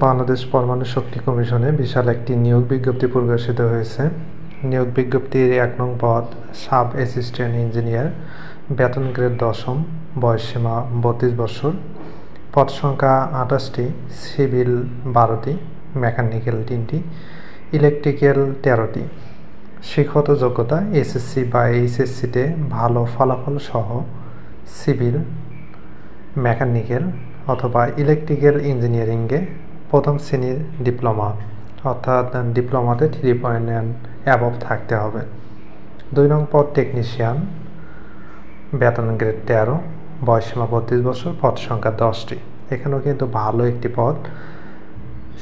বাংলাদেশ পরমাণু শক্তি কমিশনে বিশাল একটি নিয়োগ বিজ্ঞপ্তি প্রকাশিত হয়েছে। নিয়োগ বিজ্ঞপ্তির ১ নং পদ সাব অ্যাসিস্ট্যান্ট ইঞ্জিনিয়ার, বেতন গ্রেড ১০ম, বয়সসীমা ৩২ বছর, পদ সংখ্যা ২৮টি, সিভিল ১২টি, মেকানিক্যাল ৩টি, ইলেকট্রিক্যাল ১৩টি। শিক্ষাগত যোগ্যতা এসএসসি বা এইচএসসিতে ভালো ফলাফল সহ সিভিল, মেকানিক্যাল অথবা ইলেকট্রিক্যাল ইঞ্জিনিয়ারিংয়ে প্রথম শ্রেণীর ডিপ্লোমা অর্থাৎ ডিপ্লোমাতে 3.9 অ্যাবভ থাকতে হবে। ২ নং পদ টেকনিশিয়ান, বেতন গ্রেড ১৩, বয়সসীমা ৩২ বছর, পদ সংখ্যা 10টি। এখানেও কিন্তু ভালো একটি পদ।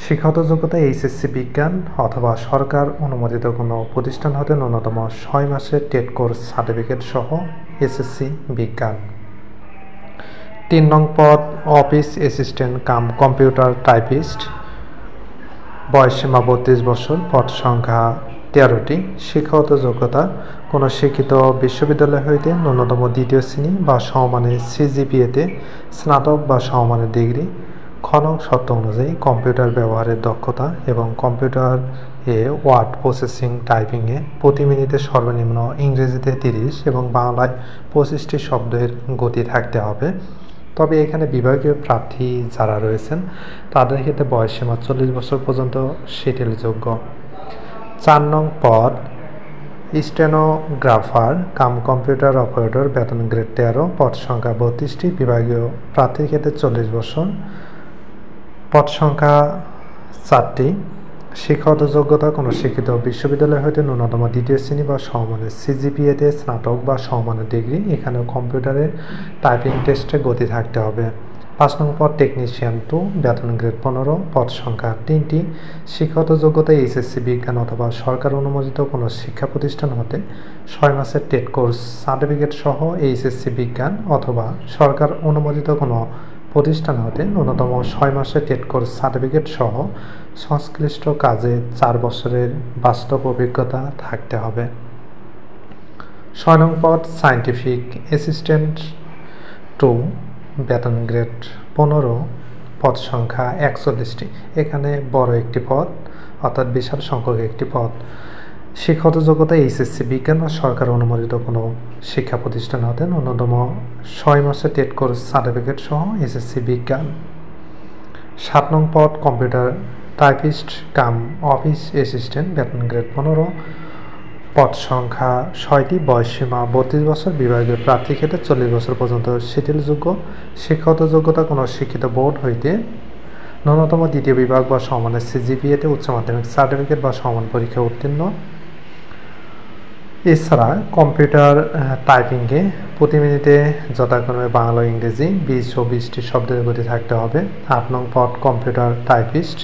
শিক্ষাগত যোগ্যতা এইচএসসি বিজ্ঞান অথবা সরকার অনুমোদিত কোনো প্রতিষ্ঠান হতে ন্যূনতম 6 মাসের টেট কোর্স সার্টিফিকেট সহ এসএসসি বিজ্ঞান। ৩ নং পদ office assistant cum computer typist, বয়সসীমা 32 বছর, পদ সংখ্যা 13টি। শিক্ষাগত যোগ্যতা কোনো শিক্ষিত বিশ্ববিদ্যালয় হইতে ন্যূনতম 2য় শ্রেণী বা সমমানের সিজিপিএতে স্নাতক বা সমমানের ডিগ্রি, খনন শর্ত অনুযায়ী কম্পিউটার ব্যবহারের দক্ষতা এবং কম্পিউটার ওয়ার্ড প্রসেসিং টাইপিংয়ে প্রতি মিনিটে সর্বনিম্ন ইংরেজিতে 30 এবং বাংলায় 25টি শব্দের গতি থাকতে হবে। তবে এখানে বিভাগীয় প্রার্থী যারা রয়েছেন তাদের ক্ষেত্রে বয়সসীমা 40 বছর পর্যন্ত শিথিলযোগ্য। ৪ নং পদ স্টেনোগ্রাফার কাম কম্পিউটার অপারেটর, বেতন গ্রেড 13, পদ সংখ্যা 32টি, বিভাগীয় প্রার্থীর ক্ষেত্রে 40 বছর, পদ সংখ্যা 4টি। শিক্ষাগত যোগ্যতা কোনো শিক্ষিত বিশ্ববিদ্যালয় হইতে ন্যূনতম 2য় শ্রেণী বা সমমানের সিজিপিএতে স্নাতক বা সমমানের ডিগ্রি, এখানেও কম্পিউটারের টাইপিং টেস্টে গতি থাকতে হবে। ৫ নং পদ টেকনিশিয়ান 2, বেতন গ্রেড 15, পদ সংখ্যা 3টি। শিক্ষাগত যোগ্যতা এইচএসসি বিজ্ঞান অথবা সরকার অনুমোদিত কোনো শিক্ষা প্রতিষ্ঠান হতে 6 মাসের টেট কোর্স সার্টিফিকেট সহ এইচএসসি বিজ্ঞান অথবা সরকার অনুমোদিত কোনো প্রতিষ্ঠান হতে ন্যূনতম 6 মাসের টেট কোর্স সার্টিফিকেট সহ সংশ্লিষ্ট কাজে 4 বছরের বাস্তব অভিজ্ঞতা থাকতে হবে। 6 নং পদ সায়েন্টিফিক অ্যাসিস্ট্যান্ট 2, বেতন গ্রেড 15, পদ সংখ্যা 41টি। এখানে বড় একটি পদ অর্থাৎ বিশাল সংখ্যক একটি পদ। শিক্ষাগত যোগ্যতা এইচএসসি বিজ্ঞান বা সরকার অনুমোদিত কোনো শিক্ষা প্রতিষ্ঠান হতে ন্যূনতম 6 মাসের টেট কোর্স সার্টিফিকেট সহ এসএসসি বিজ্ঞান। 7 নং পদ কম্পিউটার টাইপিস্ট কাম অফিস অ্যাসিস্ট্যান্ট, বেতন গ্রেড 15, পদ সংখ্যা 6টি, বয়সসীমা 32 বছর, বিভাগীয় প্রার্থী ক্ষেত্রে 40 বছর পর্যন্ত শিথিলযোগ্য। শিক্ষাগত যোগ্যতা কোনো শিক্ষিত বোর্ড হইতে ন্যূনতম 2য় বিভাগ বা সমমানের সিজিপিএতে উচ্চ মাধ্যমিক সার্টিফিকেট বা সমান পরীক্ষা উত্তীর্ণ। এছাড়া কম্পিউটার টাইপিংয়ে প্রতি মিনিটে যথাক্রমে বাংলা ও ইংরেজি 20 ও 20টি শব্দের গতি থাকতে হবে। 8 নং পদ কম্পিউটার টাইপিস্ট,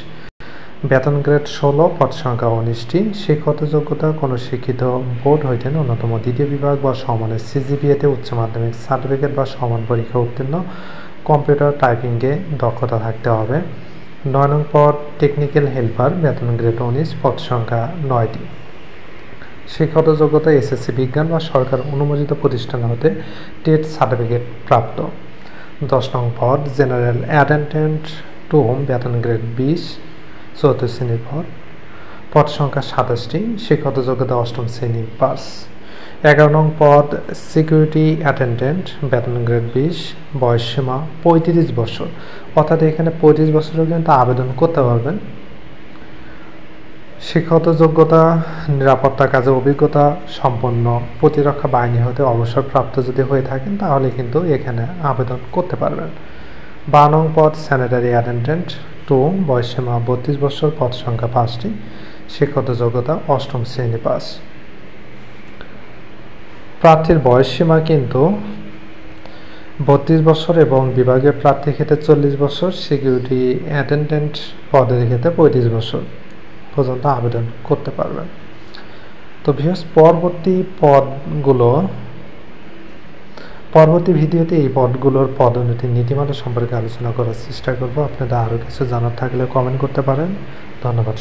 বেতন গ্রেড 16, পদ সংখ্যা 19টি। শিক্ষাগত যোগ্যতা কোনো শিক্ষিত বোর্ড হইতে ন্যূনতম 2য় বিভাগ বা সমানের সিজিপিএতে উচ্চ মাধ্যমিক সার্টিফিকেট বা সমান পরীক্ষা উত্তীর্ণ। কম্পিউটার টাইপিংয়ে দক্ষতা থাকতে হবে। 9 নং পদ টেকনিক্যাল হেল্পার, বেতন গ্রেড 19, পদ সংখ্যা 9টি। শিক্ষাগত যোগ্যতা এসএসসি বিজ্ঞান বা সরকার অনুমোদিত প্রতিষ্ঠান হতে টেট সার্টিফিকেট প্রাপ্ত। 10 নং পদ জেনারেল অ্যাটেন্ডেন্ট 2, বেতন গ্রেড 20, 4র্থ শ্রেণীর পদ, পদ সংখ্যা 27টি। শিক্ষাগত যোগ্যতা 8ম শ্রেণী পাস। 11 নং পদ সিকিউরিটি অ্যাটেন্ডেন্ট, বেতন গ্রেড 20, বয়সসীমা 35 বছর, অর্থাৎ এখানে 35 বছরেও কিন্তু আবেদন করতে পারবেন। শিক্ষাগত যোগ্যতা নিরাপত্তা কাজে অভিজ্ঞতা সম্পন্ন প্রতিরক্ষা বাহিনী হতে অবসরপ্রাপ্ত যদি হয়ে থাকেন তাহলে কিন্তু এখানে আবেদন করতে পারবেন। 12 নং পদ স্যানিটারি অ্যাটেন্ডেন্ট 2, বয়সসীমা 32 বছর, পদ সংখ্যা 5টি। শিক্ষাগত যোগ্যতা 8ম শ্রেণী পাস। প্রার্থীর বয়সসীমা কিন্তু 32 বছর এবং বিভাগীয় প্রার্থীর ক্ষেত্রে 40 বছর, সিকিউরিটি অ্যাটেন্ডেন্ট পদের ক্ষেত্রে 35 বছর পর্যন্ত আবেদন করতে পারবেন। তো ভিউয়ার্স, পরবর্তী ভিডিওতে এই পদগুলোর পদোন্নতির নীতিমালা সম্পর্কে আলোচনা করার চেষ্টা করব। আপনাদের আরও কিছু জানার থাকলে কমেন্ট করতে পারেন। ধন্যবাদ।